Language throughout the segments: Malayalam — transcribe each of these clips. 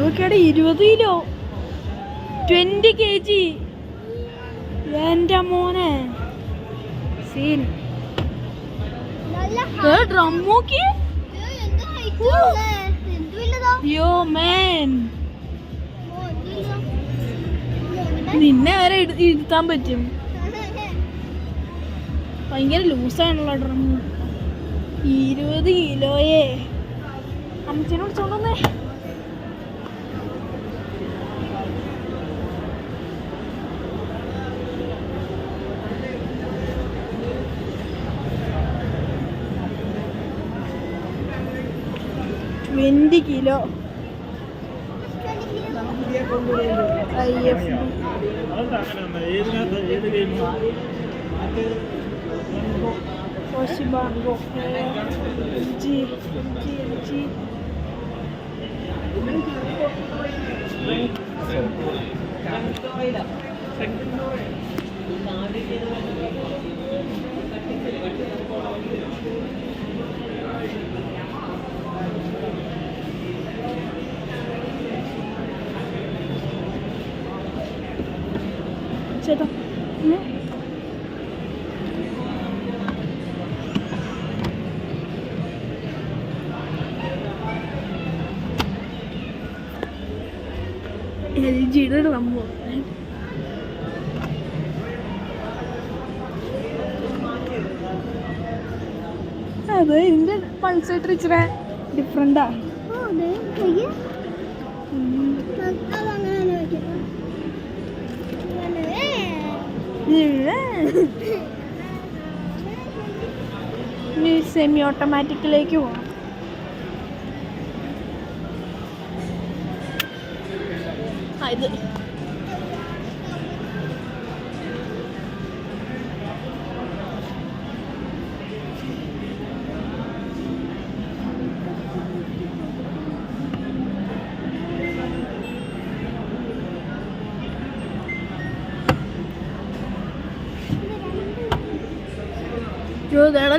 നോക്കിയാടെ 20 കിലോ 20 kg. എൻ്റെ മോനെ സീൻ. ഡ്രം നോക്കി. യോ മാൻ, നിന്നെ വരെ ഇരുത്താൻ പറ്റും. ഭയങ്കര ലൂസാണല്ലോ ഡ്രം. 20 കിലോയെ. അമ്മച്ചനെ വിളിച്ചോണ്ടേ. $20 kilo IFB. ചേട്ടാ LG സംഭവം. അതെ, ഇതിന്റെ പൾസേറ്റർ ഇച്ചിരി ഡിഫറെന്റാ. ഇനി സെമി ഓട്ടോമാറ്റിക്കിലേക്ക് പോകാം. ഇത്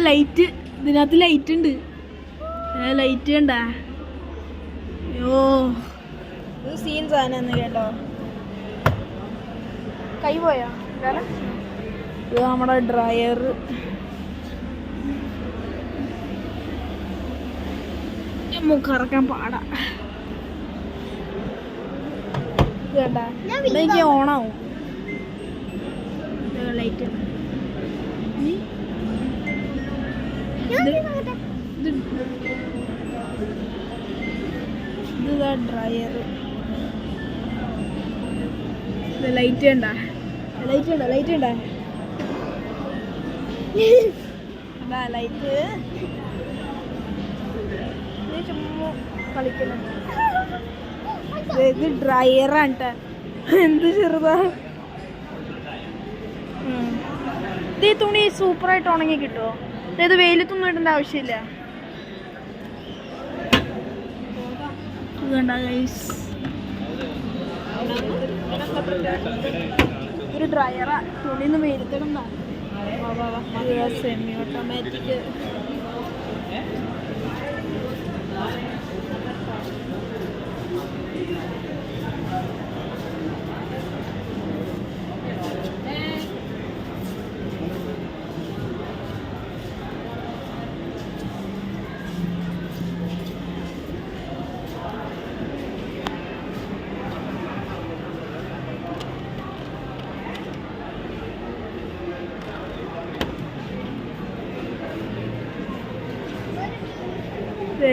ലൈറ്റ്, ഇതിനകത്ത് ലൈറ്റ് ഉണ്ട്. ലൈറ്റ് കണ്ടാ? അയ്യോ, ഇത് സീൻ സാധനം കേട്ടോ. കൈ പോയാ? ഇത് നമ്മുടെ ഡ്രയർ. കറക്കാൻ പാടാ. ഇത് കണ്ടാ? ഇതെനിക്ക് ഓണാവും. ലൈറ്റ് ഇതാ ഡ്രയർ. ലൈറ്റ് ഉണ്ടാ? ലൈറ്റ് ഉണ്ടോ? ലൈറ്റ് ഉണ്ടാ? അതാ ലൈറ്റ്. ചുമ്മാ കളിക്കണം. ഇത് ഡ്രയറാണ് ട്ടോ. എന്ത് ചെറുതാ. ഇത് തുണി സൂപ്പറായിട്ട് ഉണങ്ങി കിട്ടുമോ? അതായത് വെയിലത്തൊന്നും ഇടേണ്ട ആവശ്യമില്ല. ഇതുണ്ട ഗൈസ്, ഒരു ഡ്രയറാ. തുണിന്ന് വെയിലത്തിടണ്ട. Semi automatic.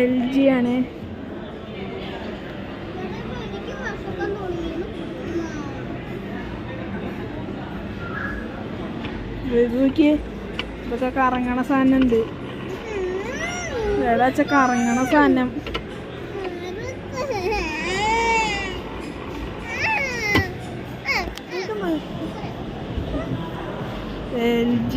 LG ആണ്. നോക്കിയേ, ഇതൊക്കെ കറങ്ങണ സാധനം ഉണ്ട്. വേളച്ച കറങ്ങണ സാധനം. LG.